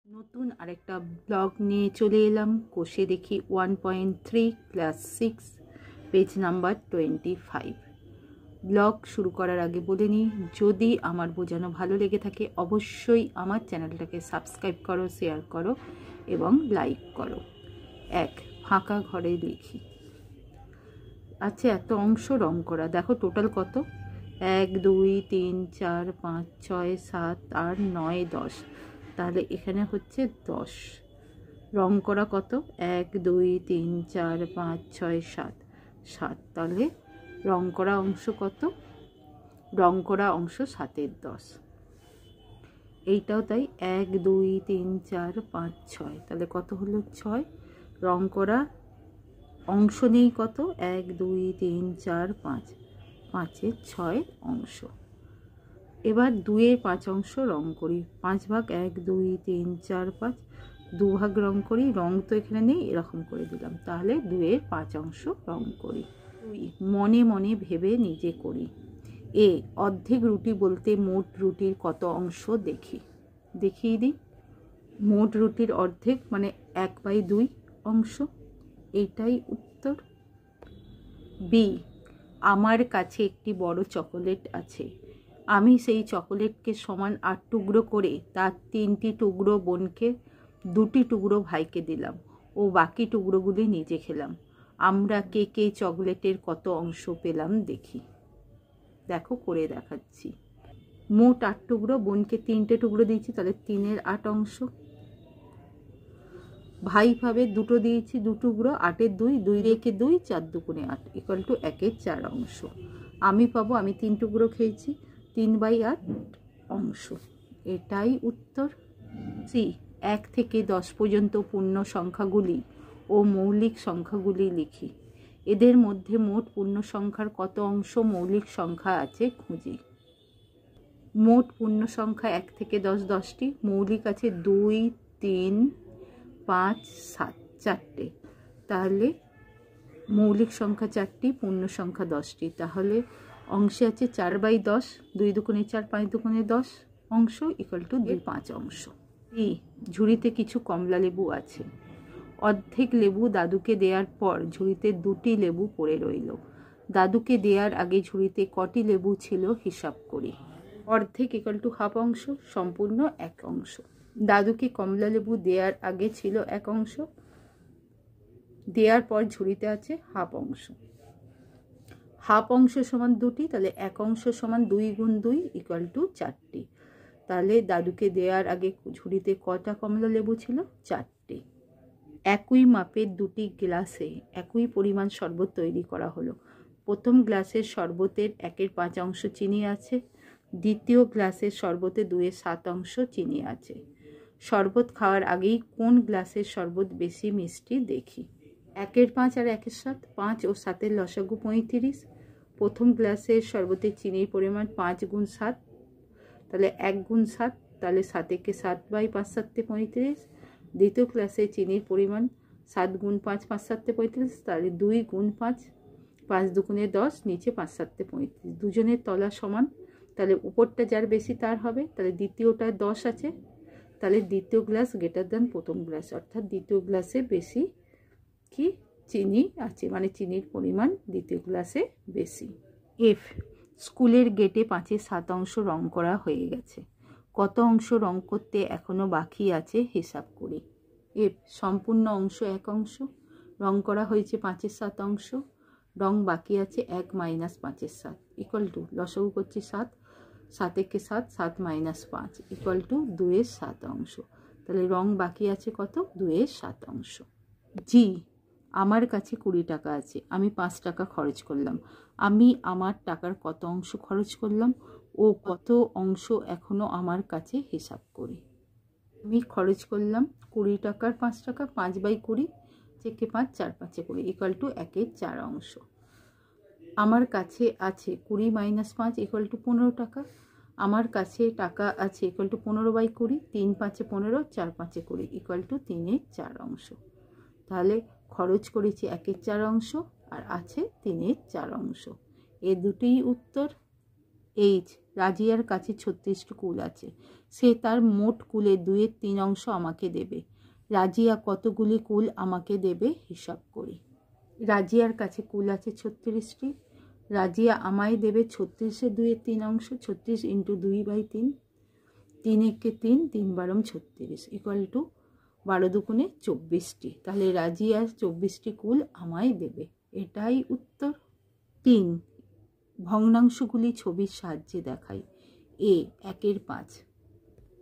নতুন আরেকটা ব্লগ নিয়ে চলে এলাম। কোষে দেখি 1.3 ক্লাস 6 পেজ নাম্বার 25। ব্লগ শুরু করার আগে বলে নিই, যদি আমার বোঝানো ভালো লেগে থাকে অবশ্যই আমার চ্যানেলটাকে সাবস্ক্রাইব করো, শেয়ার করো এবং লাইক করো। ফাঁকা ঘরে লিখি। আচ্ছা, এত অংশ রং করা, দেখো টোটাল কত? 1 2 3 4 5 6 7 8 9 10। তাহলে এখানে হচ্ছে 10। রং করা কত? 1 2 3 4 5 6 7 7। তাহলে রং করা অংশ কত? রং করা অংশ 7-এর 10। এইটাও তাই, 1 2 3 4 5 6। তাহলে কত হলো? 6। রং করা অংশ নেই কত? 1 2 3 4 5। 5-এর 6 অংশ। এবার 2-এর 5 অংশ রং করি। 5 ভাগ 1 2 3 4 5, 2 ভাগ রং করি। রং তো এখানে নেই, এরকম করে দিলাম। তাহলে 2-এর 5 অংশ রং করি। মনে মনে ভেবে নিজে করি। অর্ধেক রুটি বলতে মোট রুটির কত অংশ দেখিয়ে দিই। মোট রুটির অর্ধেক মানে 1/2 অংশ। এইটাই উত্তর। বি, আমার কাছে একটি বড় চকোলেট আছে। আমি সেই চকোলেটকে সমান 8 টুকরো করে তার 3টি টুকরো বোনকে, 2টি টুকরো ভাইকে দিলাম ও বাকি টুকরোগুলি নিজে খেলাম। আমরা কে কে চকোলেটের কত অংশ পেলাম দেখি। দেখো করে দেখাচ্ছি। মোট 8 টুকরো, বোনকে 3টে টুকরো দিয়েছি, তাহলে 3-এর 8 অংশ। ভাই ভাবে 2টো দিয়েছি, 2 টুকরো, 8-এর 2, 2 রেখে 2, 4 2 8 ইকুয়াল টু 1-এর 4 অংশ। আমি পাবো, আমি 3 টুকরো খেয়েছি, 3/8 অংশ। এটাই উত্তর। সি, 1 থেকে 10 পর্যন্ত পূর্ণ সংখ্যাগুলি ও মৌলিক সংখ্যাগুলি লিখি। এদের মধ্যে মোট পূর্ণ সংখ্যার কত অংশ মৌলিক সংখ্যা আছে খুঁজি। মোট পূর্ণ সংখ্যা 1 থেকে 10 10টি, মৌলিক আছে 2 3 5 7, 4টে। তাহলে মৌলিক সংখ্যা 4টি, পূর্ণ সংখ্যা 10টি। তাহলে অংশে আছে 4/10, 2 দুগুণে 4, 5 দুগুণে 10 অংশ ইকুয়াল টু 5 অংশ। ঝুড়িতে কিছু কমলা লেবু আছে। অর্ধেক লেবু দাদুকে দেওয়ার পর ঝুড়িতে 2টি লেবু পড়ে রইল। দাদুকে দেওয়ার আগে ঝুড়িতে কটি লেবু ছিল হিসাব করি। অর্ধেক ইকুয়াল টু হাফ অংশ, সম্পূর্ণ 1 অংশ। দাদুকে কমলা লেবু দেওয়ার আগে ছিল 1 অংশ, দেওয়ার পর ঝুড়িতে আছে হাফ অংশ। হাফ অংশ সমান 2টি, তাহলে 1 অংশ সমান 2 গুণ 2 ইকুয়াল টু 4টি। তাহলে দাদুকে দেওয়ার আগে ঝুড়িতে কটা কমলা লেবু ছিল? 4টি। একই মাপের 2টি গ্লাসে একই পরিমাণ শরবত তৈরি করা হলো। প্রথম গ্লাসের শরবতের 1-এর 5 অংশ চিনি আছে, দ্বিতীয় গ্লাসের শরবতে 2-এর 7 অংশ চিনি আছে। শরবত খাওয়ার আগেই কোন গ্লাসের শরবত বেশি মিষ্টি দেখি। 1-এর 5 আর 1-এর 7, 5 ও 7-এর লসাগু 35। প্রথম গ্লাসের শরবতের চিনির পরিমাণ 5 গুণ 7, তাহলে 1 গুণ 7, তাহলে 7-একে 7/5 7 35। দ্বিতীয় গ্লাসে চিনির পরিমাণ 7 গুণ 5 5 7 35, তাহলে 2 গুণ 5, 5 দুগুণে 10, নিচে 5 7 35। দুজনের তলা সমান, তাহলে উপরটা যার বেশি তার হবে। তাহলে দ্বিতীয়টা 10 আছে, তাহলে দ্বিতীয় গ্লাস গ্রেটার দ্যান প্রথম গ্লাস, অর্থাৎ দ্বিতীয় গ্লাসে বেশি কি চিনি আছে, মানে চিনির পরিমাণ দ্বিতীয় গ্লাসে বেশি। স্কুলের গেটে 5-এর 7 অংশ রং করা হয়ে গেছে। কত অংশ রং করতে এখনো বাকি আছে হিসাব করি। সম্পূর্ণ অংশ 1 অংশ, রং করা হয়েছে 5-এর 7 অংশ, রং বাকি আছে 1 মাইনাস 5-এর 7 ইকুয়াল টু, লসাগু করছি 7, 7-একে 7, 7 মাইনাস 5 ইকুয়াল টু 2-এর 7 অংশ। তাহলে রং বাকি আছে কত? 2-এর 7 অংশ। জি, আমার কাছে 20 টাকা আছে, আমি 5 টাকা খরচ করলাম। আমি আমার টাকার কত অংশ খরচ করলাম ও কত অংশ এখনো আমার কাছে হিসাব করি। আমি খরচ করলাম 20 টাকার 5 টাকা, 5/20, চেকে 5, 4 5 20 ইকুয়াল টু 1-এর 4 অংশ। আমার কাছে আছে 20 মাইনাস 5 ইকুয়াল টু 15 টাকা। আমার কাছে টাকা আছে ইকুয়াল টু 15/20, 3 5 15, 4 5 20 ইকুয়াল টু 3-এর 4 অংশ। তাহলে খরচ করেছি 1-এর 4 অংশ আর আছে 3-এর 4 অংশ। এ দুটোই উত্তর। এইচ, রাজিয়ার কাছে 36টি কুল আছে। সে তার মোট কুলের 2/3 অংশ আমাকে দেবে। রাজিয়া কতগুলি কুল আমাকে দেবে হিসাব করি। রাজিয়ার কাছে কুল আছে 36টি। রাজিয়া আমায় দেবে 36-এর 2/3 অংশ। 36 × 2/3, 3 × 3, 3 × 12 36 ইকুয়াল টু 12 দুগুণে 24টি। তাহলে রাজিয়া 24টি কুল আমায় দেবে। এটাই উত্তর। 3, ভগ্নাংশগুলি ছবির সাহায্যে দেখাই। এ 1/5,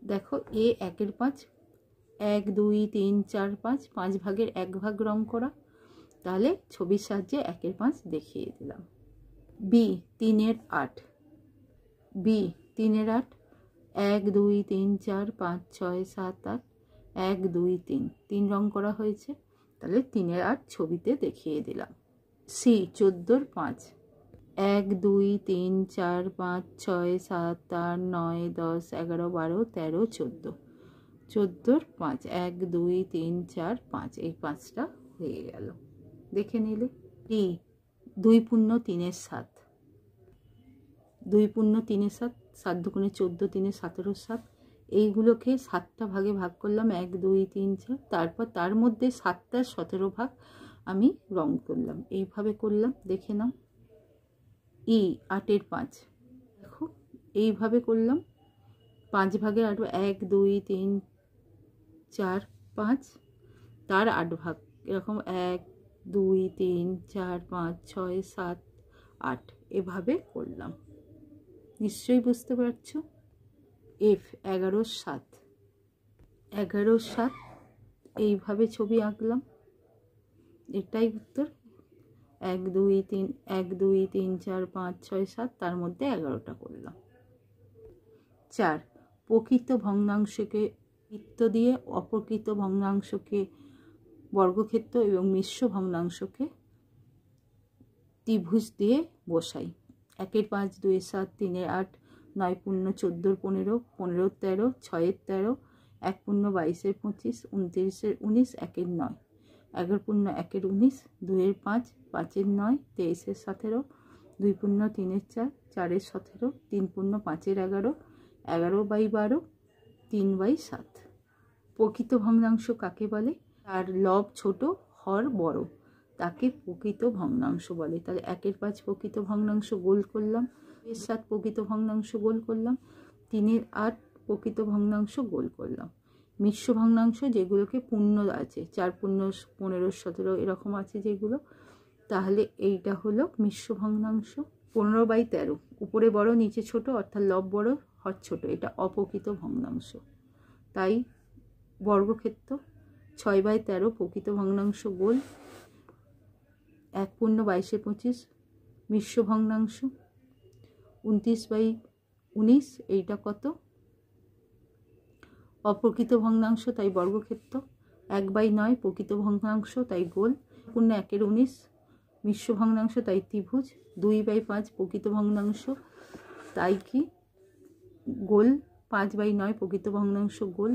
দেখো এ 1/5, 1 2 3 4 5, 5 ভাগের 1 ভাগ রং করা, তাহলে ছবির সাহায্যে 1/5 দেখিয়ে দিলাম। বি 3/8, বি 3/8, 1 2 3 4 5 6 7 8, 1 2 3, 3 রং করা হয়েছে, তাহলে 3/8 ছবিতে দেখিয়ে দিলাম। সি 14/5, 1 2 3 4 5 6 7 8 9 10 11 12 13 14, 14/5, 1 2 3 4 5, এই 5টা হয়ে গেল, দেখে নিলে। ডি 2 × 3/7, 2 × 3/7, 7 দুগুণে 14, 3 17, 7, এইগুলোকে 7টা ভাগে ভাগ করলাম, 1 2 3 4, তারপর তার মধ্যে 7টার 17 ভাগ আমি রং করলাম, এইভাবে করলাম, দেখে নাও। ই 8/5, দেখো এইভাবে করলাম, 5 ভাগে 8, 1 2 3 4 5, তার 8 ভাগ, এরকম 1 2 3 4 5 6 7 8, এভাবে করলাম। নিশ্চয়ই বুঝতে পারছো। এফ 11/7, 11/7, এইভাবে ছবি আঁকলাম, এটাই উত্তর। 1 2 3 1 2 3 4 5 6 7, তার মধ্যে 11টা করলাম। 4, প্রকৃত ভগ্নাংশকে বৃত্ত দিয়ে, অপ্রকৃত ভগ্নাংশকে বর্গক্ষেত্র এবং মিশ্র ভগ্নাংশকে ত্রিভুজ দিয়ে বসাই। 1/5, 2/7, 3/8, 9 × 14, 15, 15 13, 6 13, 1 × 22, 25, 29, 19, 1 9, 11 × 1, 19, 2 × 5, 5 × 9, 23, 17, 2 × 3, 4, 4 × 17, 3 × 5, 11, 11/12, 3/7। প্রকৃত ভগ্নাংশ কাকে বলে? তার লব ছোট, হর বড়, তাকে প্রকৃত ভগ্নাংশ বলে। তাহলে 1/5 প্রকৃত ভগ্নাংশ গোল করলাম, 7 প্রকৃত ভগ্নাংশ গোল করলাম, 3/8 প্রকৃত ভগ্নাংশ গোল করলাম। মিশ্র ভগ্নাংশ যেগুলোকে পূর্ণ আছে, 4 পূর্ণ 15 17 এরকম আছে যেগুলো, তাহলে এইটা হলো মিশ্র ভগ্নাংশ। 15/13, উপরে বড় নিচে ছোট, অর্থাৎ লব বড় হর ছোট, এটা অপ্রকৃত ভগ্নাংশ। তাই বর্গক্ষেত্র। 6/13 প্রকৃত ভগ্নাংশ গোল, 1 × 22, 25 মিশ্র ভগ্নাংশ। 29/19, এইটা কত? অপ্রকৃত ভগ্নাংশ, তাই বর্গক্ষেত্র। 1/9 প্রকৃত ভগ্নাংশ, তাই গোল। 1/19 মিশ্র ভগ্নাংশ, তাই ত্রিভুজ। 2/5 প্রকৃত ভগ্নাংশ, তাই কি গোল। 5/9 প্রকৃত ভগ্নাংশ গোল।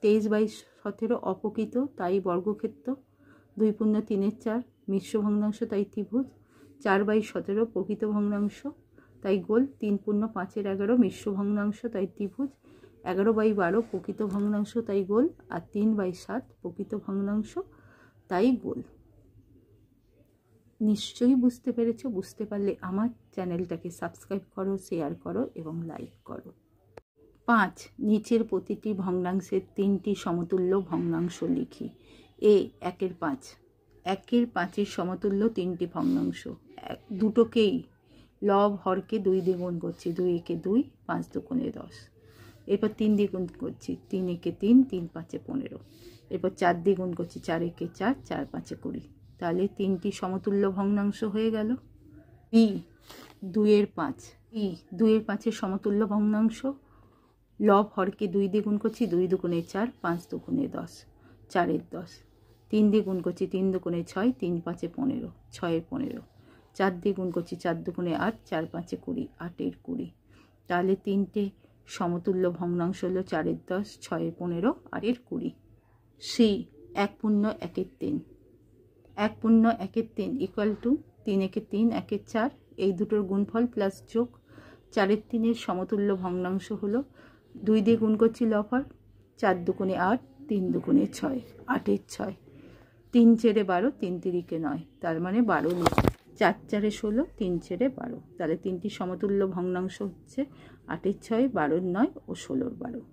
23/17 অপ্রকৃত, তাই বর্গক্ষেত্র। 2 × 3 4 মিশ্র ভগ্নাংশ, তাই ত্রিভুজ। 4/17 প্রকৃত ভগ্নাংশ, তাই গোল। 3 × 5 11 মিশ্র ভগ্নাংশ, তাই ত্রিভুজ। 11/12 প্রকৃত ভগ্নাংশ, তাই গোল। আর 3/7 প্রকৃত ভগ্নাংশ, তাই গোল। নিশ্চয়ই বুঝতে পেরেছো। বুঝতে পারলে আমার চ্যানেলটাকে সাবস্ক্রাইব করো, শেয়ার করো এবং লাইক করো। 5, নিচের প্রতিটি ভগ্নাংশের 3টি সমতুল্য ভগ্নাংশ লিখি। এ 1/5, 1/5 সমতুল্য 3টি ভগ্নাংশ, দুটোকেই লব হরকে 2 দিয়ে গুণ করছি। 2 একে 2, 5 দুগুণে 10। এরপর 3 দিয়ে গুণ করছি। 3 একে 3, 3 5 15। এরপর 4 দিয়ে গুণ করছি। 4 একে 4, 4 5 20। তাহলে 3টি সমতুল্য ভগ্নাংশ হয়ে গেল। ই 2/5, ই 2/5 সমতুল্য ভগ্নাংশ, লব হরকে 2 দিয়ে গুণ করছি। 2 দুগুণে 4, 5 দুগুণে 10, 4 10। 3 দিয়ে গুণ করছি। 3 দুগুণে 6, 3 5 15, 6 15। 4 দিয়ে গুণ করছি। 4 দুগুণে 8, 4 5 20, 8 20। তাহলে 3টে সমতুল্য ভগ্নাংশ হলো 4 10, 6 15, 8 20। সি 1 × 1/3, 1 × 1/3 ইকুয়াল টু 3 একে 3, 1 একে 4, এই দুটোর গুণফল প্লাস যোগ। 4-এর 3-এর সমতুল্য ভগ্নাংশ হলো 2 দিয়ে গুণ করছি লফার, 4 দুগুণে 8, 3 দুগুণে 6, 8-এর 6, 3 চেরে 12, 3 তিরিকে 9, তার মানে 12 লিখি। 4 চারে 16, 3 চেরে 12, তাহলে 3টি সমতুল্য ভগ্নাংশ হচ্ছে 8-এর 6, 12-এর 9 ও 16-এর 12।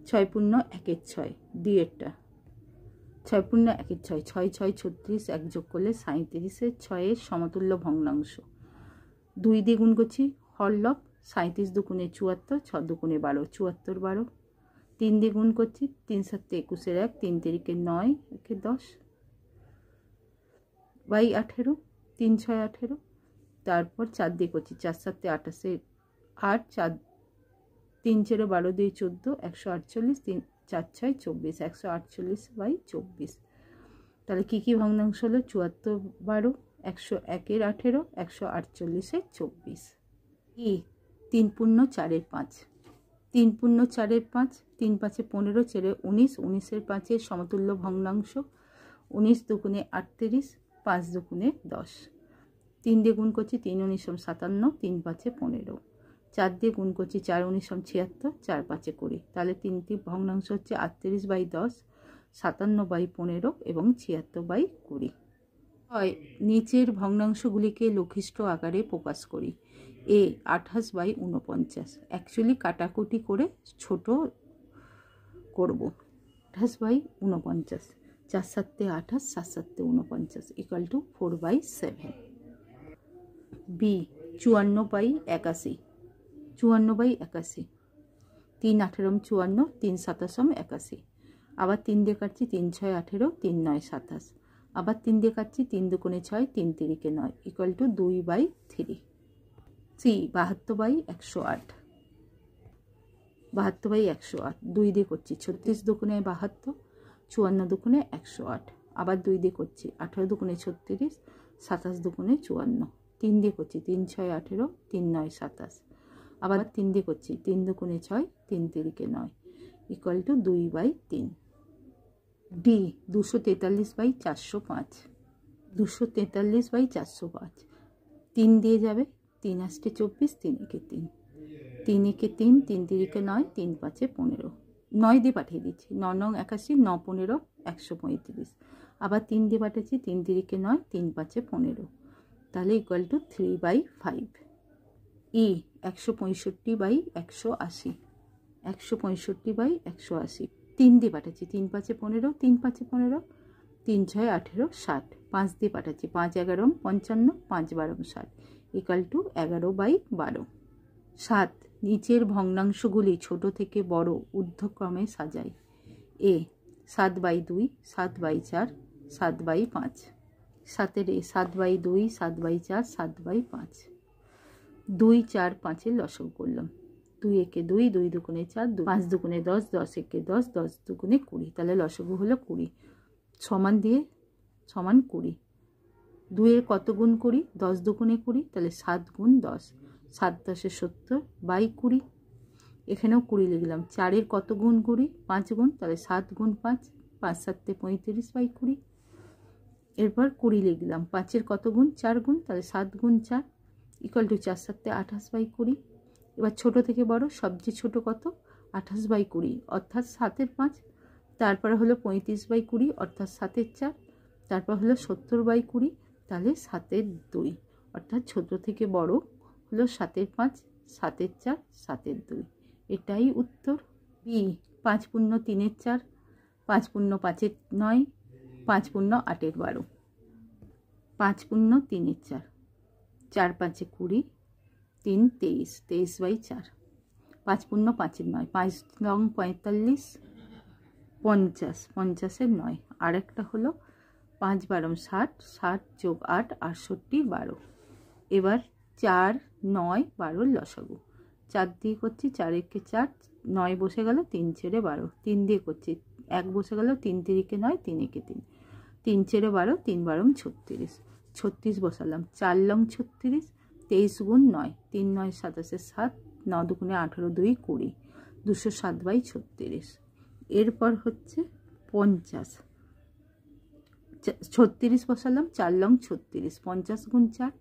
6 পূর্ণ 1-এর 6 দ্বিয়েরটা, 6 পূর্ণ 1-এর 6, 6 6 36, 1 যোগ করলে 37-এর 6-এর সমতুল্য ভগ্নাংশ। 2 দিয়ে গুণ করছি হরলব, 37 দুগুণে 74, 6 দুগুণে 12, 74 12। 3 দিয়ে গুণ করছি, 3 7 21-এর 1, 3 তিরিকে 9, 1 10 বাই 18, 3 6 18। তারপর 4 দিয়ে করছি, 4 7 28-এর 8, 4 3 চেরে 12 দিয়ে 14, 148, 3 4 6 24, 148 বাই 24। তাহলে কী কী ভগ্নাংশ হলো? 74 12, 101-এর 18, 148-এর 24। 3 পূর্ণ 4-এর 5, 3 পূর্ণ 4-এর 5, 3 5-এ 15 চেরে 19, 19-এর 5-এর সমতুল্য ভগ্নাংশ। 19 দুগুণে 38, 5 দুগুণে 10। 3 দিয়ে গুণ করছি, 3 19 57, 3 5-এ 15। 4 দিয়ে গুণ করছি, 4 19 76, 4 5-এ 20। তাহলে 3টি ভগ্নাংশ হচ্ছে 38 বাই 10, 57 বাই 15 এবং 76 বাই 20। হয় নিচের ভগ্নাংশগুলিকে লঘিষ্ঠ আকারে প্রকাশ করি। এ 28 বাই 49, অ্যাকচুয়ালি কাটাকুটি করে ছোট করব। 28 by 49, 4 7 28, 7 7 49 equal to 4/7। B 54 by 81, 54 by 81, 3 18 54, 3 27 81। আবার 3 দিয়ে কাটছি, 3 6 18, 3 9 27। আবার 3 দিয়ে কাটছি, 3 দুগুণে 6, 3 তিরিকে 9 equal to 2/3। C 72 by 108, 72 by 108। 2 দিয়ে করছি, 36 দুগুণে 72, 54 দুগুণে 108। আবার 2 দিয়ে করছি, 18 দুগুণে 36, 27 দুগুণে 54। 3 দিয়ে করছি, 3 6 18, 3 9 27। আবার 3 দিয়ে করছি, 3 দুগুণে 6, 3 তিরিকে 9 equal to 2/3। D 243 by 405, 243 by 405। 3 দিয়ে যাবে, 3 8 24, 3 একে 3, 3 একে 3, 3 তিরিকে 9, 3 5-এ 15। 9 দিয়ে পাঠিয়ে দিচ্ছি, 9 9 81, 9 15 135। আবার 3 দিয়ে পাঠাচ্ছি, 3 তিরিকে 9, 3 5-এ 15। তাহলে equal to 3/5। E 165 by 180, 165 by 180। 3 দিয়ে পাঠাচ্ছি, 3 5-এ 15, 3 5-এ 15, 3 6 18 60। 5 দিয়ে পাঠাচ্ছি, 5 11 55, 5 12 60 ইকুয়াল টু 11/12। 7 নিচের ভগ্নাংশগুলি ছোট থেকে বড় ঊর্ধ্বক্রমে সাজাই। এ 7/2, 7/4, 7/5। 7-এর 7/2, 7/4, 7/5। 2 4 5-এর লসাগু করলাম। 2 একে 2, 2 দুগুণে 4, 5 দুগুণে 10, 10 একে 10, 10 দুগুণে 20। তাহলে লসাগু হলো 20। সমান দিয়ে সমান 20। 2 এর কত গুণ করি? 10 দুগুণে 20, তাহলে 7 গুণ 10, 7 10 70 বাই 20। এখানেও 20 লিখলাম। 4 এর কত গুণ করি? 5 গুণ, তাহলে 7 গুণ 5, 5 7 35 বাই 20। এরপর 20 লিখলাম। 5 এর কত গুণ? 4 গুণ, তাহলে 7 গুণ 4 ইকুয়াল টু 4 7 28 বাই 20। এবার ছোট থেকে বড়, সবচেয়ে ছোট কত? 28 বাই 20 অর্থাৎ 7-এর 5। তারপরে হলো 35 বাই 20 অর্থাৎ 7-এর 4। তারপর হলো 70 বাই 20, তাহলে 7-এর 2 অর্থাৎ ছোট থেকে বড় হলো 7-এর 5, 7-এর 4, 7-এর 2। এটাই উত্তর। বি 5 পূর্ণ 3-এর 4, 5 পূর্ণ 5-এর 9, 5 পূর্ণ 8-এর 12, 5 পূর্ণ 3-এর 4, 4 5-এ 20, 3 23, 23/4। 5 পূর্ণ 5-এর 9, 5 9 45, 50, 50-এর 9। আর একটা হলো 5 12 60, 60 যোগ 8 68 12। এবার 4 9 12 লসাগু। 4 দিয়ে করছি, 4 একে 4, 9 বসে গেল, 3 ছেড়ে 12। 3 দিয়ে করছি, 1 বসে গেল, 3 তিরিকে 9, 3 একে 3, 3 ছেড়ে 12, 3 12 36, 36 বসালাম। 4 লং 36, 23 গুণ 9, 3 9 27, 7 9 দুগুণে 18, 2 20, 207/36। এরপর হচ্ছে 50, 36 বসালাম। 4 লং 36, 50 গুণ 4,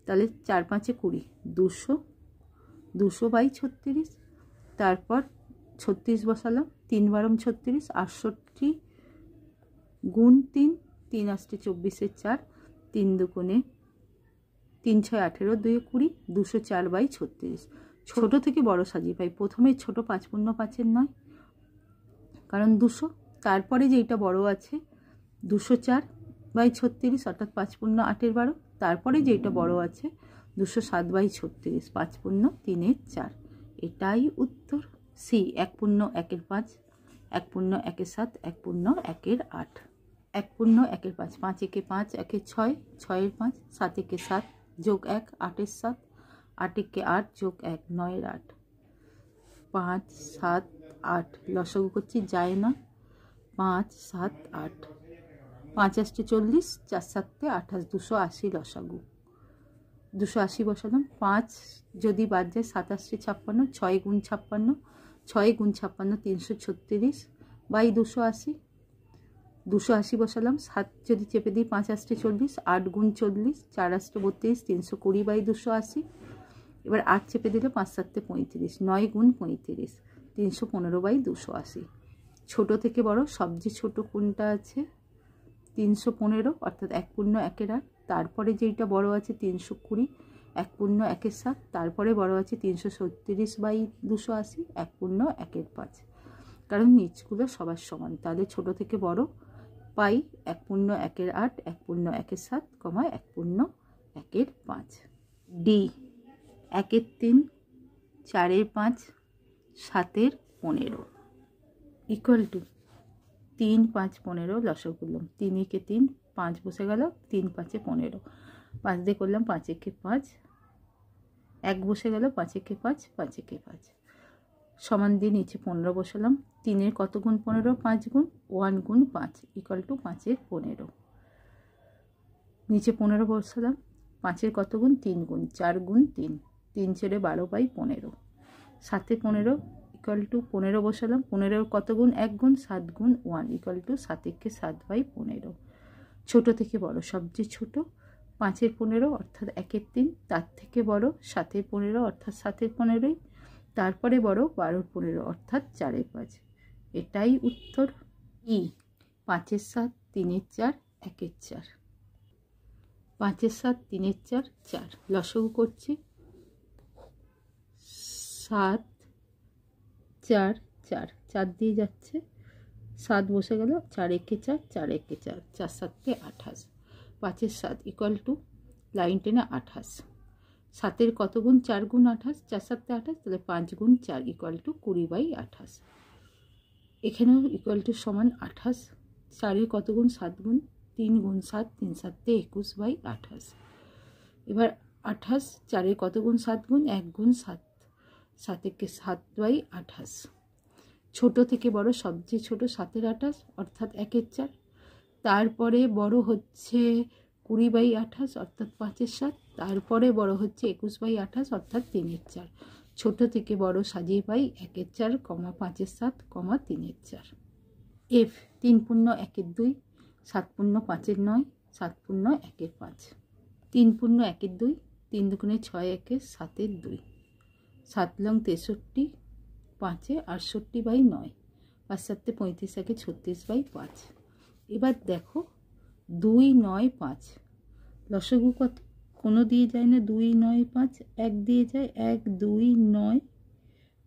তাহলে 4 5-এ 20, 200/36, তারপর 36 বসালাম, 3 বারম 36, 68 গুণ 3, 3 আসতে 24 4, 3 দুগুণে 3 6 18, 2 20, 204/36। ছোট থেকে বড় সাজিয়ে পাই। প্রথমে ছোট 5 পূর্ণ 5-এর নয়, কারণ 200। তারপরে যেইটা বড় আছে 204/36 অর্থাৎ 5 পূর্ণ 8-এর 12। তারপরে যেইটা বড় আছে 207/36, 5 পূর্ণ 3-এর 4। এটাই উত্তর সি। 1 পূর্ণ 1-এর 5, 1 পূর্ণ 1-এর 7, 1 পূর্ণ 1-এর 8, 1 পূর্ণ 1-এর 5, 5 একে 5, 1-এর 6, 6-এর 5, 7 একে 7 যোগ 1, 8-এর 7, 8 একে 8 যোগ 1, 9-এর 8, 5 7 8। লসাগু করছি, যায় না। 5 7 8, 5 আসতে 40, 4 7 28, 280 লসাগু। 280 বসালাম। 5 যদি বাদ যায় 7 আসতে 56, 6 গুণ 56, 6 গুণ 56 336/280। 280 বসালাম। 7 যদি চেপে দিই 5 আসতে 40, 8 গুণ 40, 4 আসতে 32, 320/280। এবার 8 চেপে দিলে 5 7 35, 9 গুণ 35, 315/280। ছোট থেকে বড় সবচেয়ে ছোট কোনটা আছে? 315, অর্থাৎ 1 পূর্ণ 1-এর 8। তারপরে যেইটা বড় আছে 320, 1 পূর্ণ 1-এর 7। তারপরে বড় আছে 336/280, 1 পূর্ণ 1-এর 5। কারণ নিচগুলো সবার সমান, তাহলে ছোট থেকে বড় পাই 1 পূর্ণ 1-এর 8, 1 পূর্ণ 1-এর 7, 1 পূর্ণ 1-এর 5। ডি। 1-এর 3, 4-এর 5, 7-এর 15 equal two 3 5 15। লসাগু করলাম। 3 একে 3, 5 বসে গেল, 3 5 15, 5 দিয়ে করলাম 5 একে 5, 1 বসে গেল, 5 একে 5, 5 একে 5 সমান দিয়ে নিচে 15 বসালাম। 3-এর কত গুণ 15? 5 গুণ 1 গুণ 5 ইকুয়াল টু 5-এর 15। নিচে 15 বসালাম। 5-এর কত গুণ? 3 গুণ, 4 গুণ 3, 3 ছেড়ে 12/15। 7-এ 15 ইকুয়াল টু 15 বসালাম। 15-এর কত গুণ? 1 গুণ, 7 গুণ 1 ইকুয়াল টু 7 একে 7/15। ছোট থেকে বড় সবচেয়ে ছোট 5-এর 15 অর্থাৎ 1-এর 3, তার থেকে বড় 7-এর 15 অর্থাৎ 7-এর 15, তারপরে বড় 12-এর 15 অর্থাৎ 4-এর 5। এটাই উত্তর ই। 5-এর 7, 3-এর 4, 1-এর 4। 5-এর 7, 3-এর 4, 4। লসাগু করছি। 7 4 4, 4 দিয়ে যাচ্ছে, 7 বসে গেল, 4 একে 4, 4 একে 4, 4 7 28। 5-এর 7 ইকুয়াল টু লাইন টেনে 28। 7-এর কত গুণ? 4 গুণ 28, 4 7 28, তাহলে 5 গুণ 4 ইকুয়াল টু 20/28। এখানেও ইকুয়াল টু সমান 28। 4-এর কত গুণ? 7 গুণ, 3 গুণ 7, 3 7 21/28। এবার 28, 4-এর কত গুণ? 7 গুণ, 1 গুণ 7, 7 একে 7/28। ছোট থেকে বড় সবচেয়ে ছোট 7-এর 28 অর্থাৎ 1-এর 4। তারপরে বড় হচ্ছে 20/28 অর্থাৎ 5-এর 7। তারপরে বড় হচ্ছে 21/28 অর্থাৎ 3-এর 4। ছোট থেকে বড় সাজিয়ে পাই 1-এর 4, 5-এর 7, 3-এর 4। এফ। 3 পূর্ণ 1-এর 2, 7 পূর্ণ 5-এর 9, 7 পূর্ণ 1-এর 5। 3 পূর্ণ 1-এর 2, 3 দুগুণে 6 1-এর 7-এর 2, 7 লং 63, 5-এ 68/9, 5 7 35, 1-এ 36/5। এবার দেখো 2 9 5 লসাগু কত? কোনো দিয়ে যায় না। 2 9 5, 1 দিয়ে যায়, 1 2 9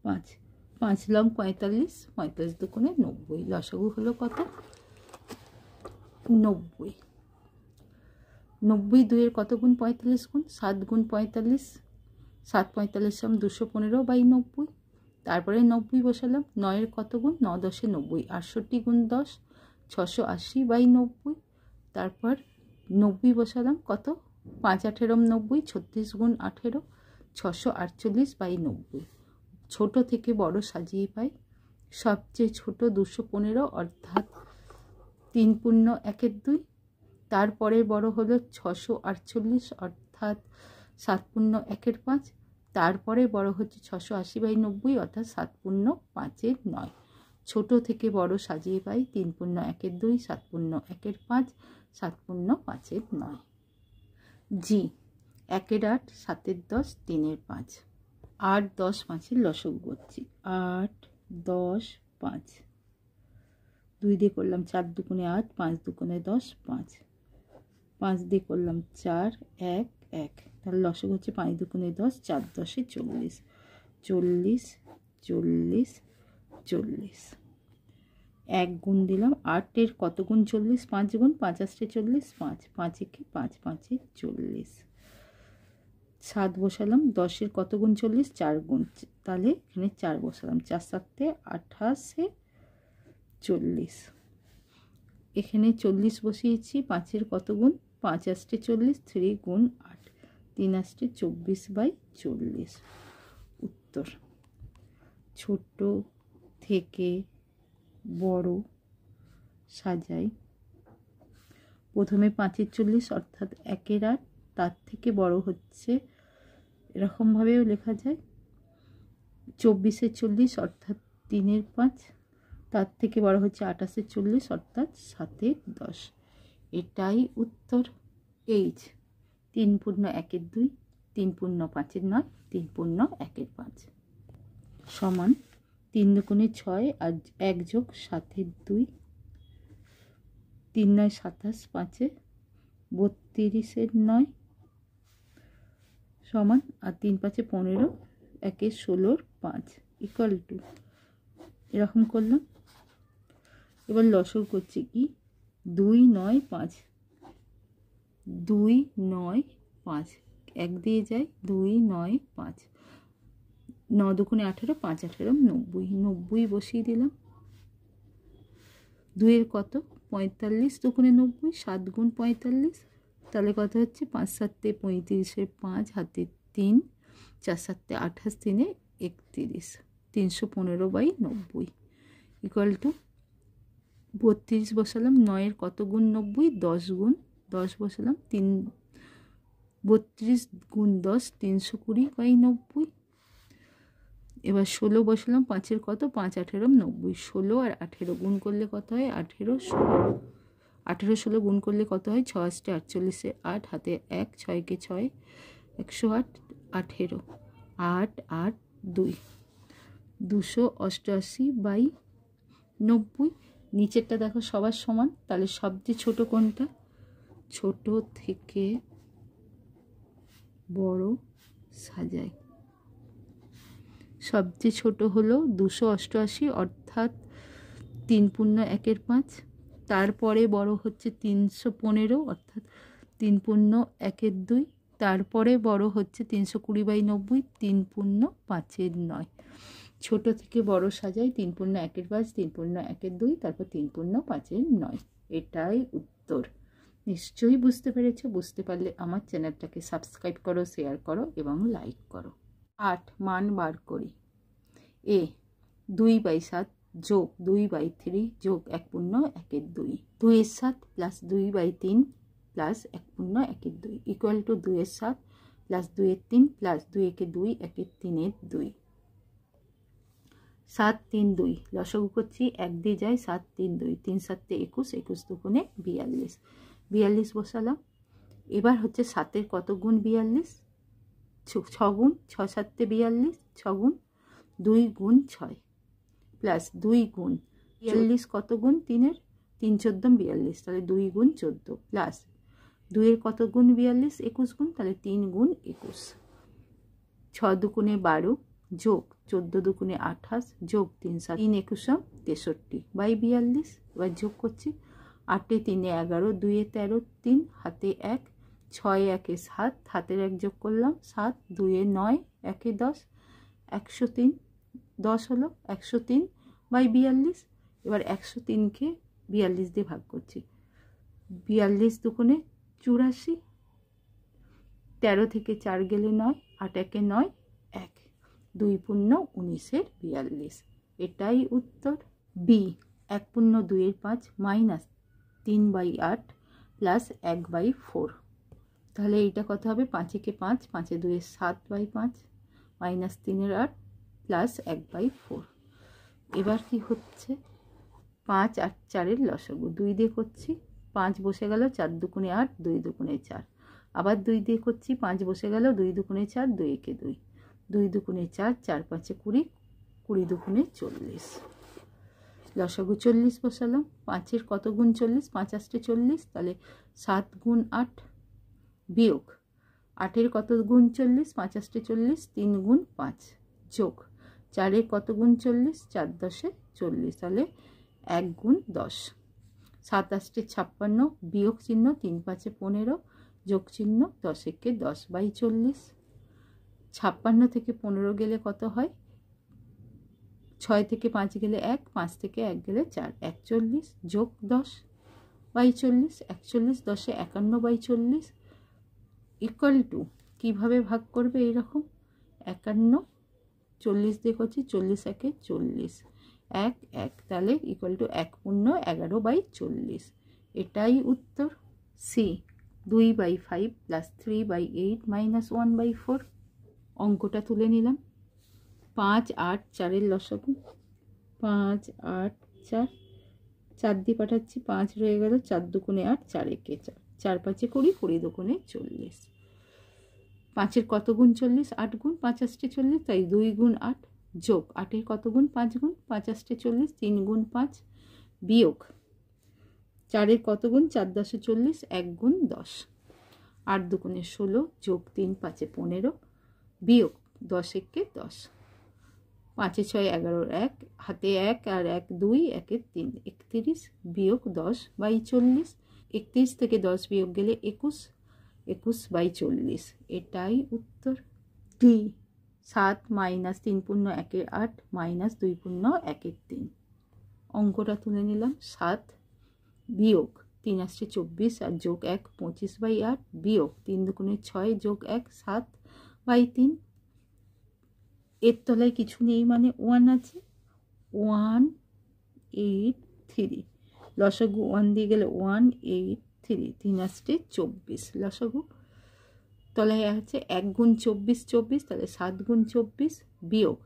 5, 5 লং 45, 45 দুগুণে 90। লসাগু হলো কত? 90। 90 2-এর কত গুণ? 45 গুণ, 7 গুণ 45, 7 45 সম 215/90। তারপরে 90 বসালাম। 9-এর কত গুণ? 9 10 90, 68 গুণ 10, 680/90। তারপর 90 বসালাম। কত? 5 18 90, 36 গুণ 18, 648/90। ছোট থেকে বড় সাজিয়ে পাই সবচেয়ে ছোট 215 অর্থাৎ 3 পূর্ণ 1-এর 2। তারপরে বড় হলো 648 অর্থাৎ 7 পূর্ণ 1-এর 5। তারপরে বড় হচ্ছে 680/90 অর্থাৎ 7 পূর্ণ 5-এর 9। ছোট থেকে বড় সাজিয়ে পাই 3 পূর্ণ 1-এর 2, 7 পূর্ণ 1-এর 5, 7 পূর্ণ 5-এর 9। জি। 1-এর 8, 7-এর 10, 3-এর 5। 8, 10, 5-এর লসাগু করছি। 8, 10, 5, 2 দিয়ে করলাম 4 দুগুণে 8, 5 দুগুণে 10, 5, 5 দিয়ে করলাম 4, 1, 1, তাহলে লসাগু হচ্ছে 5 দুগুণে 10, 4 10-এ 40, 40, 40, 40, 1 গুণ দিলাম। 8-এর কত গুণ 40? 5 গুণ। 5 আসছে 40, 5, 5 একে 5, 5-এ 40, 7 বসালাম। 10-এর কত গুণ 40? 4 গুণ, তাহলে এখানে 4 বসালাম। 4 7-এ 28-এ 40, এখানে 40 বসিয়েছি। 5-এর কত গুণ? 5 আসছে 40, 3 গুণ 8, 3 আসছে 24/40। উত্তর। ছোট থেকে বড় সাজাই। প্রথমে 5-এর 40 অর্থাৎ 1-এর 8, তার থেকে বড় হচ্ছে, এরকমভাবেও লেখা যায় 24-এর 40 অর্থাৎ 3-এর 5, তার থেকে বড় হচ্ছে 28-এর 40 অর্থাৎ 7-এর 10। এটাই উত্তর। এইচ। 3 পূর্ণ 1-এর 2, 3 পূর্ণ 5-এর 9, 3 পূর্ণ 1-এর 5 সমান 3 দুগুণে 6 আর 1 যোগ 7-এর 2, 3 9 27, 5-এ 32-এর 9 সমান, আর 3 5-এ 15, 1-এ 16-র 5 ইকুয়াল টু, এরকম করলাম। এবার লসাগু করছি কি 2 9 5, 2 9 5, 1 দিয়ে যায় 2 9 5, 9 দুগুণে 18, 5 18 90, 90 বসিয়ে দিলাম। 2-এর কত? 45 দুগুণে 90, 7 গুণ 45, তাহলে কত হচ্ছে? 5 7-এ 35-এর 5, হাতে 3, 4 7-এ 28, 3-এ 31, 315/90 ইকুয়াল টু 32 বসালাম। 9-এর কত গুণ 90? 10 গুণ, 10 বসালাম। 32 গুণ 10, 320/90। এবার 16 বসালাম। 5-এর কত? 5 18 90, 16 আর 18 গুণ করলে কত হয়? 18 16, 18 16 গুণ করলে কত হয়? 6 8 48-এ 8, হাতে 1, 6-কে 6, 108, 18, 8 8 2, 288/90। নিচেরটা দেখো সবার সমান, তাহলে সবচেয়ে ছোট কোনটা? ছোট থেকে বড় সাজাই। সবচেয়ে ছোট হলো 288 অর্থাৎ 3 পূর্ণ 1-এর 5, তারপরে বড় হচ্ছে 315 অর্থাৎ 3 পূর্ণ 1-এর 2, তারপরে বড় হচ্ছে 320/90, 3 পূর্ণ 5-এর 9। ছোট থেকে বড় সাজাই 3 পূর্ণ 1-এর 5, 3 পূর্ণ 1-এর 2, তারপর 3 পূর্ণ 5-এর 9। এটাই উত্তর। নিশ্চয়ই বুঝতে পেরেছো। বুঝতে পারলে আমার চ্যানেলটাকে সাবস্ক্রাইব করো, শেয়ার করো এবং লাইক করো। 8 মান বার করি। এ 2/7 যোগ 2/3 যোগ 1 পূর্ণ 1-এর 2, 2-এর 7 প্লাস 2/3 প্লাস 1 পূর্ণ 1-এর 2 ইকুয়াল টু 2-এর 7 প্লাস 2-এর 3 প্লাস 2-একে 2, 1-এর 3-এর 2, 7 3 2। লসাগু করছি, 1 দিয়ে যায় 7 3 2, 3 7-এ 21, 21 দুগুণে 42, 42 বসালাম। এবার হচ্ছে 7-এর কত গুণ 42? 6 গুণ, 6 7-এ 42, 6 গুণ 2 গুণ 6 প্লাস 2 গুণ 42 কত গুণ? 3-এর 3 14 42, তাহলে 2 গুণ 14 প্লাস 2-এর কত গুণ 42? 21 গুণ, তাহলে 3 গুণ 21, 6 দুগুণে 12 যোগ 14 দুগুণে 28 যোগ 3 7 3 21 63/42। এবার যোগ করছি। 8-এ 3-এ 11, 2-এ 13, 3 হাতে 1, 6 1-এ 7, হাতের 1 যোগ করলাম 7, 2-এ 9, 1-এ 10, 103, 10 হলো 103/42। এবার 103-কে 42 দিয়ে ভাগ করছি। 42 দুগুণে 84, 13 থেকে 4 গেলে 9, 8 1-এ 9, 1, 2 পূর্ণ 19-এর 42। এটাই উত্তর। বি 1 পূর্ণ 2-এর 5 মাইনাস 3/8 প্লাস 1/4, তাহলে এইটা কত হবে? 5 একে 5, 5-এ 2-এর 7/5 মাইনাস 3-এর 8 প্লাস 1/4। এবার কি হচ্ছে? 5 8 4-এর লসাগু 2 দিয়ে করছি। 5 বসে গেল, 4 দুগুণে 8, 2 দুগুণে 4, আবার 2 দিয়ে করছি। 5 বসে গেল, 2 দুগুণে 4, 2 একে 2, 2 দুগুণে 4, 4 5 20, 20 দুগুণে 40। লসাগু 40 বসালাম। 5-এর কত গুণ 40? 5 8 40, তাহলে 7 গুণ 8 বিয়োগ 8-এর কত গুণ 40? 5 8 40, 3 গুণ 5 যোগ 4-এর কত গুণ 40? 4 10 40, তাহলে 1 গুণ 10। 7 8 56 বিয়োগ চিহ্ন, 3 5 15 যোগ চিহ্ন, 10 1 10 বাই 40। 56 থেকে 15 গেলে কত হয়? 6 থেকে 5 গেলে 1, 5 থেকে 1 গেলে 4, 41 যোগ 10 বাই 40। 41 10 51 বাই 40 ইকুয়াল টু, কীভাবে ভাগ করবে? এইরকম 51 40 দিয়ে করছি, 40 1 40, 1 1, তাহলে ইকুয়াল টু 1 পূর্ণ 11 বাই 40। এটাই উত্তর। C 2/5 plus 3/8 minus 1/4। অঙ্কটা তুলে নিলাম। 5 8 4-এর লসাগু 5 8 4, 4 দিয়ে পাঠাচ্ছি, 5 রয়ে গেল, 4 দুগুণে 8, 4 1 4, 4 5 20, 20 দুগুণে 40। 5-এর কত গুণ 40? 8 গুণ 5 8 40, তাই 2 গুণ 8 যোগ 8-এর কত গুণ? 5 গুণ 5 8 40, 3 গুণ 5 বিয়োগ 4-এর কত গুণ? 4 10 40, 1 গুণ 10। 8 দুগুণে 16 যোগ 3 5 15 বিয়োগ 10 1 10, 5 6 11 1, হাতে 1 আর 1 2, 1 3, 31 বিয়োগ 10 বাই 40। 31 থেকে 10 বিয়োগ গেলে 21, 21 বাই 40। এটাই উত্তর। ডি 7 মাইনাস 3 পূর্ণ 1 8 মাইনাস 2 পূর্ণ 1 3। অঙ্কটা তুলে নিলাম। 7 বিয়োগ 3 আসছে 24 আর যোগ 1 25 বাই 8 বিয়োগ 3 দুগুণে 6 যোগ 1 7 বাই 3। এর তলায় কিছু নেই মানে 1 আছে, 1 8 3। লসাগু 1 দিয়ে গেলে 1 8 3, 3 আসছে 24। লসাগু তলায় আছে 1 গুণ 24 24, তাহলে 7 গুণ 24 বিয়োগ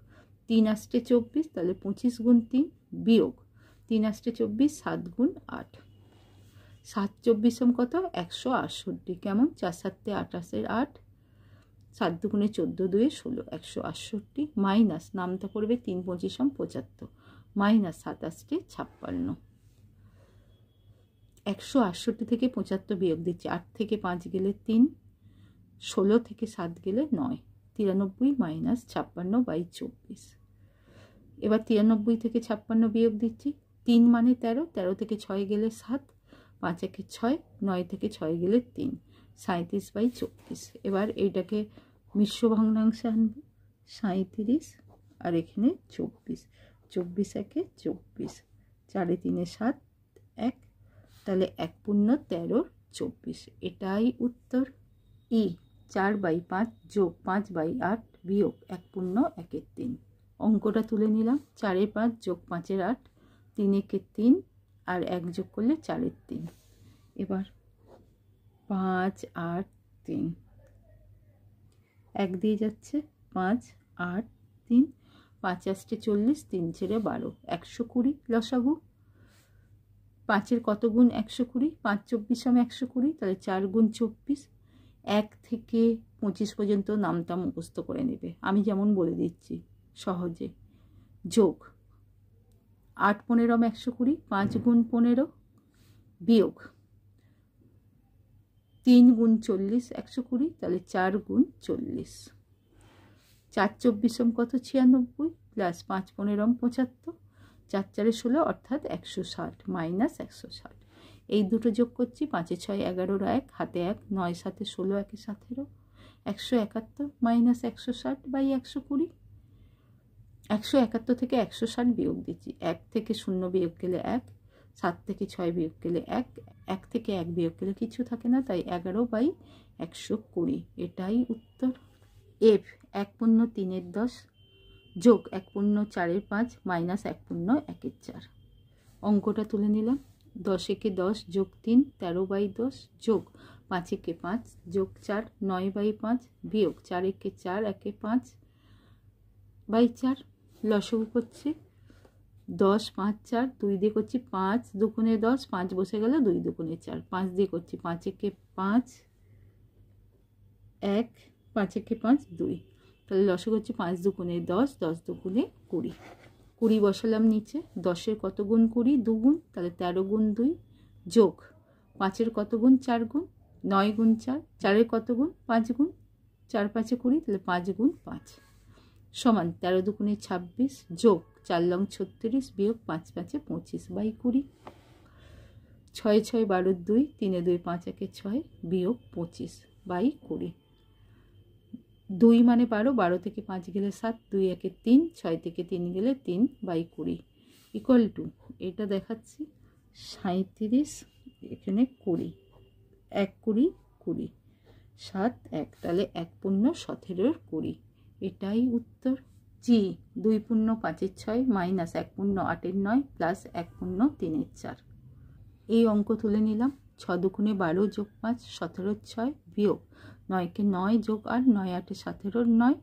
3 আসছে 24, তাহলে 25 গুণ 3 বিয়োগ 3 আসছে 24, 7 গুণ 8। 7 24 কত? 168। কেমন? 4 7 28 8, 7 দুগুণে 14 2 16, 168 মাইনাস নামটা করবে 3 25 75 মাইনাস 27 56। 168 থেকে 75 বিয়োগ দিচ্ছি, 8 থেকে 5 গেলে 3, 16 থেকে 7 গেলে 9, 93 মাইনাস 56 বাই 24। এবার 93 থেকে 56 বিয়োগ দিচ্ছি, 3 মানে 13, 13 থেকে 6 গেলে 7, 5 1 6, 9 থেকে 6 গেলে 3, 37 বাই 24। এবার এইটাকে মিশ্র ভগ্নাংশে আনবো, 37 আর এখানে 24, 24 1 24, 4 3 7 1, তাহলে 1 পূর্ণ 13 24। এটাই উত্তর। ই 4/5 যোগ 5/8 বিয়োগ 1 পূর্ণ 1 3। অঙ্কটা তুলে নিলাম। 4 5 যোগ 5 8, 3 1 3 আর 1 যোগ করলে 4 3। এবার 5 8 3, 1 দিয়ে যাচ্ছে, 5 8 3, 5 আসছে 40, 3 ছেড়ে 12, 120। লসাগু 5-এর কত গুণ 120? 5 24 120, তাহলে 4 গুণ 24। 1 থেকে 25 পর্যন্ত নামটা মুখস্থ করে নেবে, আমি যেমন বলে দিচ্ছি সহজে। যোগ 8 15 120, 5 গুণ 15 বিয়োগ 3 গুণ 40 120, তাহলে 4 গুণ 40। 4 24 কত? 96 প্লাস 5 15 75, 4 4 16 অর্থাৎ 160 মাইনাস 160। এই দুটো যোগ করছি, 5 6 11 1, হাতে 1, 9 7 16 1 17, 171 মাইনাস 160 বাই 120। 171 থেকে 160 বিয়োগ দিচ্ছি, 1 থেকে 0 বিয়োগ গেলে 1, 7 থেকে 6 বিয়োগ গেলে 1, 1 থেকে 1 বিয়োগ গেলে কিছু থাকে না, তাই 11 বাই 120। এটাই উত্তর। এফ 1 পূর্ণ 3 10 যোগ 1 পূর্ণ 4 5 মাইনাস 1 পূর্ণ 1 4। অঙ্কটা তুলে নিলাম। 10 1 10 যোগ 3 13 বাই 10 যোগ 5 1 5 যোগ 4 9 বাই 5 বিয়োগ 4 1 4 1 5 বাই 4। লসাগু করছি 10 5 4, 2 দিয়ে করছি 5 দুগুণে 10, 5 বসে গেল, 2 দুগুণে 4, 5 দিয়ে করছি 5 1 5 1, 5 1 5 2, তাহলে লসাগু হচ্ছে 5 দুগুণে 10, 10 দুগুণে 20। 20 বসালাম নিচে। 10-এর কত গুণ 20? 2 গুণ, তাহলে 13 গুণ 2 যোগ 5-এর কত গুণ? 4 গুণ, 9 গুণ 4। 4-এর কত গুণ? 5 গুণ। 4 5-এ 20, তাহলে 5 গুণ 5 সমান 13 দুগুণে 26 যোগ 4 লং 36 বিয়োগ 5 5-এ 25 বাই 20। 6 6 12 2, 3 2 5 1 6 বিয়োগ 25 বাই 20। 2 মানে 12, 12 থেকে 5 গেলে 7, 2 1 3, 6 থেকে 3 গেলে 3 বাই 20 ইকুয়াল টু, এটা দেখাচ্ছি 37, এখানে 20, 1 20 20, 7 1, তাহলে 1 পূর্ণ 17-এর 20। এটাই উত্তর। জি 2 পূর্ণ 5-এর 6 মাইনাস 1 পূর্ণ 8-এর 9 প্লাস 1 পূর্ণ 3-এর 4। এই অঙ্ক তুলে নিলাম। 6 দুগুণে 12 যোগ 5 17-এর 6 বিয়োগ 9-কে 9 যোগ 8 9 8-এ 17-এর 9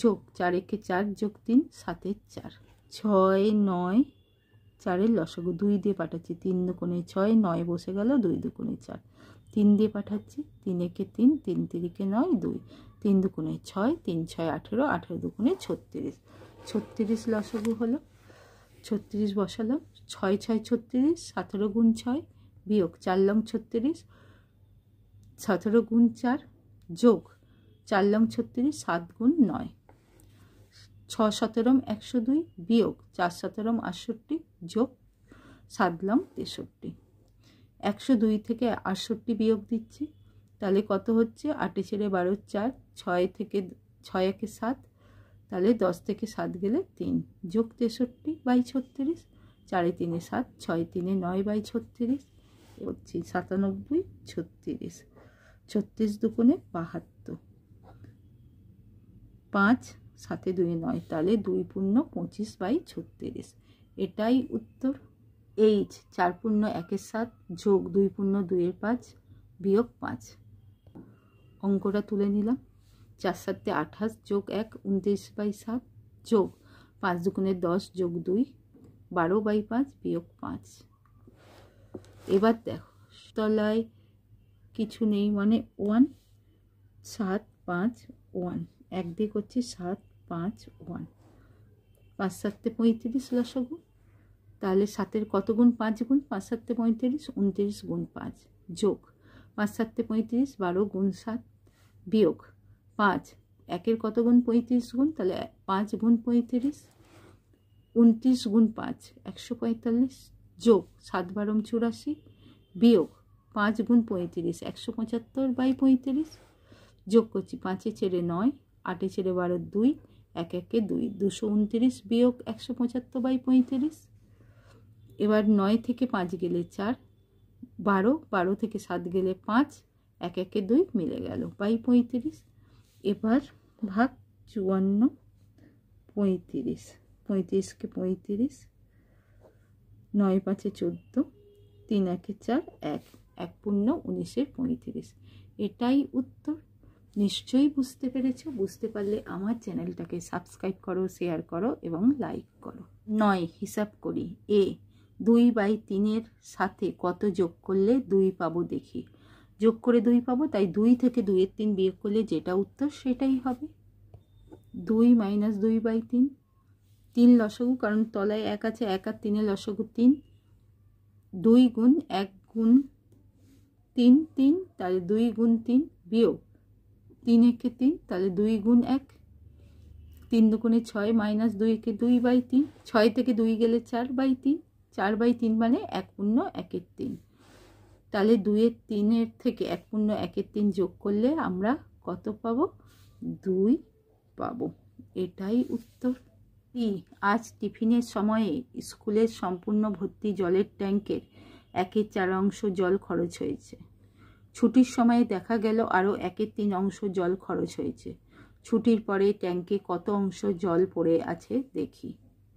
যোগ 4-একে 4 যোগ 3 7-এর 4। 6 9 4-এর লসাগু 2 দিয়ে পাঠাচ্ছি। 3 দুগুণে 6 9 বসে গেল, 2 দুগুণে 4 3 দিয়ে পাঠাচ্ছি। 3 একে 3 3 3-কে 9 2 3 দুগুণে 6 3 6 18 18 দুগুণে 36 36 লসাগু হলো। 36 বসালাম। 6 6 36 17 গুণ 6 বিয়োগ 4 লং 36 17 গুণ 4 যোগ 4 লং 36 7 গুণ 9 6 17 102 বিয়োগ 4 17 68 যোগ 7 লং 63। 102 থেকে 68 বিয়োগ দিচ্ছি, তাহলে কত হচ্ছে? 8 ছেড়ে 12 4, 6 থেকে 6 1 7, তাহলে 10 থেকে 7 গেলে 3 যোগ 63 বাই 36। 4 3 7, 6 3 9 বাই 36 হচ্ছে 97 36। 36 দুগুণে 72, 5 7 2 9, তাহলে 2 পূর্ণ 25 বাই 36। এটাই উত্তর। এইচ 4 পূর্ণ 1-এর 7 যোগ 2 পূর্ণ 2-এর 5 বিয়োগ 5। অঙ্কটা তুলে নিলাম। 4 7 28 যোগ 1 29 বাই 7 যোগ 5 দুগুণে 10 যোগ 2 12 বাই 5 বিয়োগ 5। এবার দেখো তলায় কিছু নেই মানে 1 7 5 1 এক দিক হচ্ছে 7 5 1 5 7 35 লসাগু। তাহলে 7-এর কত গুণ? 5 গুণ। 5 7 35 29 গুণ 5 যোগ 5 7 35 12 গুণ 7 বিয়োগ 5 1-এর কত গুণ? 35 গুণ, তাহলে 5 গুণ 35 29 গুণ 5 145 যোগ 7 12 84 বিয়োগ 5 গুণ 35 175 বাই 35 যোগ করছি। 5-এ ছেড়ে 9, 8-এ ছেড়ে 12 2 1 1 2 229 বিয়োগ 175 বাই 35। এবার 9 থেকে 5 গেলে 4, 12 12 থেকে 7 গেলে 5 1 1 2 মিলে গেল বাই 35। এবার ভাগ 54 35 35-কে 35 9 5-এ 14 3 1 4 1 1 পূর্ণ 19-এর 35। এটাই উত্তর। নিশ্চয়ই বুঝতে পেরেছো। বুঝতে পারলে আমার চ্যানেলটাকে সাবস্ক্রাইব করো, শেয়ার করো এবং লাইক করো। 9 হিসাব করি। এ 2/3-এর সাথে কত যোগ করলে 2 পাবো দেখি। যোগ করে 2 পাবো, তাই 2 থেকে 2-এর 3 বিয়োগ করলে যেটা উত্তর সেটাই হবে। 2 - 2/3 3 লসাগু, কারণ তলায় 1 আছে, 1 আর 3-এর লসাগু 3। 2 গুণ 1 গুণ 3 3, তাহলে 2 গুণ 3 বিয়োগ 3 1 3, তাহলে 2 গুণ 1 3 দুগুণে 6 মাইনাস 2 কে 2/3 6 থেকে 2 গেলে 4/3 4/3 মানে 1 পূর্ণ 1-এর 3। তাহলে 2-এর 3-এর থেকে 1 পূর্ণ 1-এর 3 যোগ করলে আমরা কত পাবো? 2 পাবো। এটাই উত্তর। আজ টিফিনের সময়ে স্কুলের সম্পূর্ণ ভর্তি জলের ট্যাঙ্কের 1/4 অংশ জল খরচ হয়েছে। ছুটির সময়ে দেখা গেল আরও 1/3 অংশ জল খরচ হয়েছে। ছুটির পরে ট্যাঙ্কে কত অংশ জল পড়ে আছে দেখি।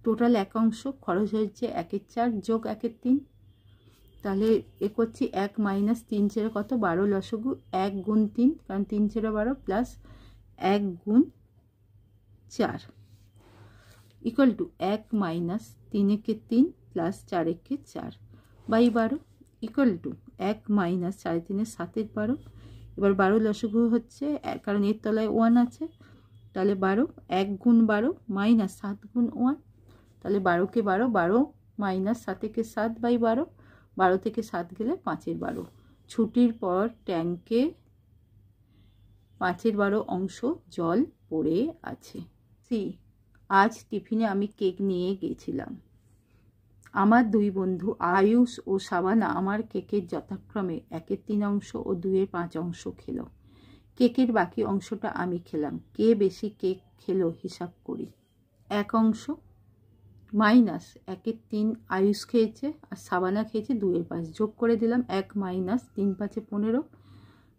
টোটাল 1 অংশ খরচ হয়েছে 1/4 যোগ 1/3, তাহলে এ করছি 1 মাইনাস 3 ছেড়ে কত? 12 লসাগু 1 গুণ 3, কারণ 3 ছেড়ে 12 প্লাস 1 গুণ 4 ইকুয়াল টু 1 মাইনাস 3 একে 3 প্লাস 4 একে 4 বাই 12 ইকুয়াল টু 1 মাইনাস 4 3 7 12। এবার 12 লসাগু হচ্ছে, কারণ এর তলায় 1 আছে, তাহলে 12, 1 গুণ 12 মাইনাস 7 গুণ 1, তাহলে 12কে 12, 12 মাইনাস 7কে 7 বাই 12, 12 থেকে 7 গেলে 5-এর 12। ছুটির পর ট্যাঙ্কে 5-এর 12 অংশ জল পড়ে আছে। সি, আজ টিফিনে আমি কেক নিয়ে গেছিলাম। আমার 2 বন্ধু আয়ুষ ও সাবানা আমার কেকের যথাক্রমে 1-এর 3 অংশ ও 2-এর 5 অংশ খেলো। কেকের বাকি অংশটা আমি খেলাম। কে বেশি কেক খেলো হিসাব করি। 1 অংশ মাইনাস 1-এর 3 আয়ুষ খেয়েছে আর সাবানা খেয়েছে 2-এর 5, যোগ করে দিলাম 1 মাইনাস 3 5 15,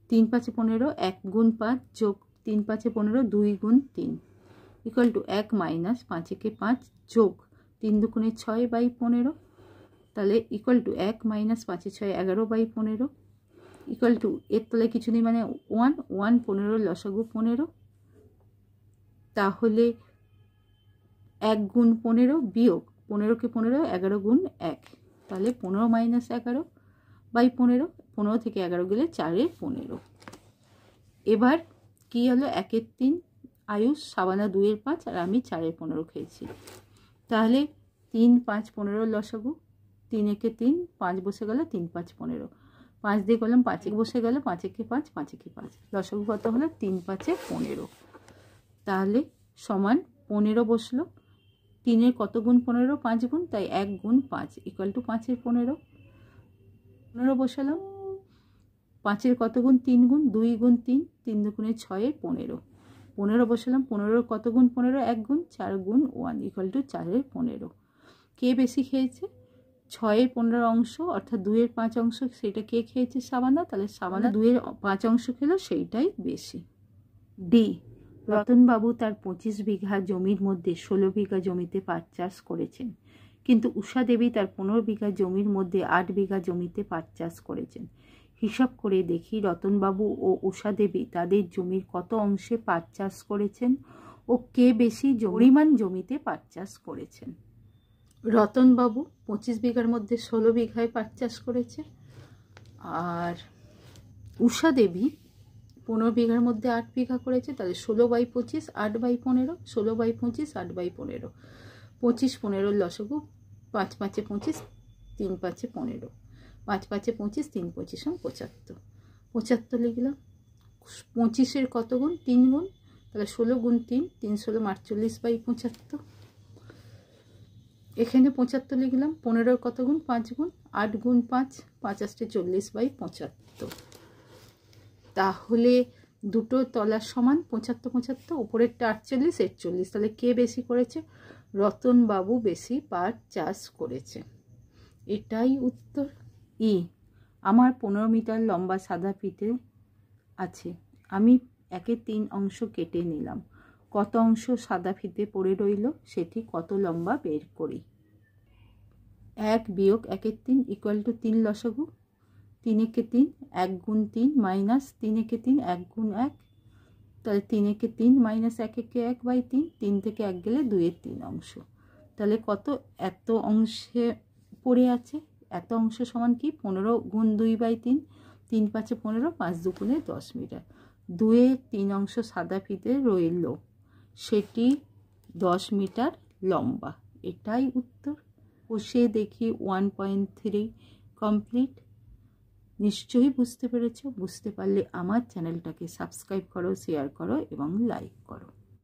3 5 15, 1 গুণ 5 যোগ 3 5 15, 2 গুণ 3 ইকুয়াল টু 1 মাইনাস 5-একে 5 যোগ 3 দুগুণে 6 বাই 15, তাহলে ইকুয়াল টু 1 মাইনাস 5-এ 6 11 বাই 15 ইকুয়াল টু এর তলায় কিছু নেই মানে 1, 1 15 লসাগু 15, তাহলে 1 গুণ 15 বিয়োগ 15কে 15 11 গুণ 1, তাহলে 15 মাইনাস 11 বাই 15, 15 থেকে 11 গেলে 4-এর 15। এবার কি হলো, 1-এর 3 আয়ুষ, সাবানা 2-এর 5 আর আমি 4-এর 15 খেয়েছি। তাহলে 3 5 15 লসাগু, 3-একে 3, 5 বসে গেল 3 5 15, 5 দিয়ে করলাম 5 বসে গেল 5-একে 5, 5-একে 5, লসাগু কত হলো 3 5 15, তাহলে সমান 15 বসলো। 3-এর কত গুণ 15, 5 গুণ, তাই 1 গুণ 5 ইকুয়াল টু 5-এর 15, 15 বসালাম। 5-এর কত গুণ 3 গুণ, 2 গুণ 3, 3 দুগুণে 6-এর 15, 15 বসালাম। 15-এর কত গুণ 15, 1 গুণ, 4 গুণ 1 ইকুয়াল টু 4-এর 15। কে বেশি খেয়েছে? 6-এর 15 অংশ অর্থাৎ 2-এর 5 অংশ, সেটা কে খেয়েছে? সাবানা, তাহলে সাবানা 2-এর 5 অংশ খেলো, সেইটাই বেশি। ডি, রতনবাবু তার 25 বিঘা জমির মধ্যে 16 বিঘা জমিতে পাট চাষ করেছেন, কিন্তু উষা দেবী তার 15 বিঘা জমির মধ্যে 8 বিঘা জমিতে পাট চাষ করেছেন। হিসাব করে দেখি রতনবাবু ও উষা দেবী তাদের জমির কত অংশে পাট চাষ করেছেন ও কে বেশি পরিমাণ জমিতে পাট চাষ করেছেন। রতনবাবু 25 বিঘার মধ্যে 16 বিঘায় পাট চাষ করেছে, আর উষা দেবী 15 বিঘার মধ্যে 8 বিঘা করেছে, তাহলে 16 বাই 25 8 বাই 15, 16 বাই 25 8 বাই 15, 25 15 লসাগু 5 5 25, 3 5 15, 5 5 25, 3 25 75, 75 লিখলাম। 25-এর কত গুণ? 3 গুণ, তাহলে 16 গুণ 3, 3 16 48 বাই 75, এখানে 75 লিখলাম। 15-এর কত গুণ? 5 গুণ, 8 গুণ 5, 5 8 40 বাই 75, তাহলে দুটো তলার সমান 75 75, উপরেরটা 48 41, তাহলে কে বেশি করেছে? রতনবাবু বেশি পাট চাষ করেছে, এটাই উত্তর। ই, আমার 15 মিটার লম্বা সাদা ফিতে আছে, আমি 1-এর 3 অংশ কেটে নিলাম, কত অংশ সাদা ফিতে পড়ে রইল সেটি কত লম্বা বের করি। 1 বিয়োগ 1-এর 3 ইকুয়াল টু 3 লসাগু, 3-একে 3, 1 গুণ 3 মাইনাস 3-একে 3 1 গুণ 1, তাহলে 3-একে 3 মাইনাস 1-একে 1 বাই 3, 3 থেকে 1 গেলে 2-এর 3 অংশ, তাহলে কত? এত অংশে পড়ে আছে, এত অংশ সমান কি? 15 গুণ 2 বাই 3, 3 5 15, 5 দুগুণে 10 মিটার, 2-এর 3 অংশ সাদা ফিতে রইল, সেটি 10 মিটার লম্বা, এটাই উত্তর। বসে দেখি 1.3 কমপ্লিট। নিশ্চয়ই বুঝতে পেরেছো। বুঝতে পারলে আমার চ্যানেলটাকে সাবস্ক্রাইব করো, শেয়ার করো এবং লাইক করো।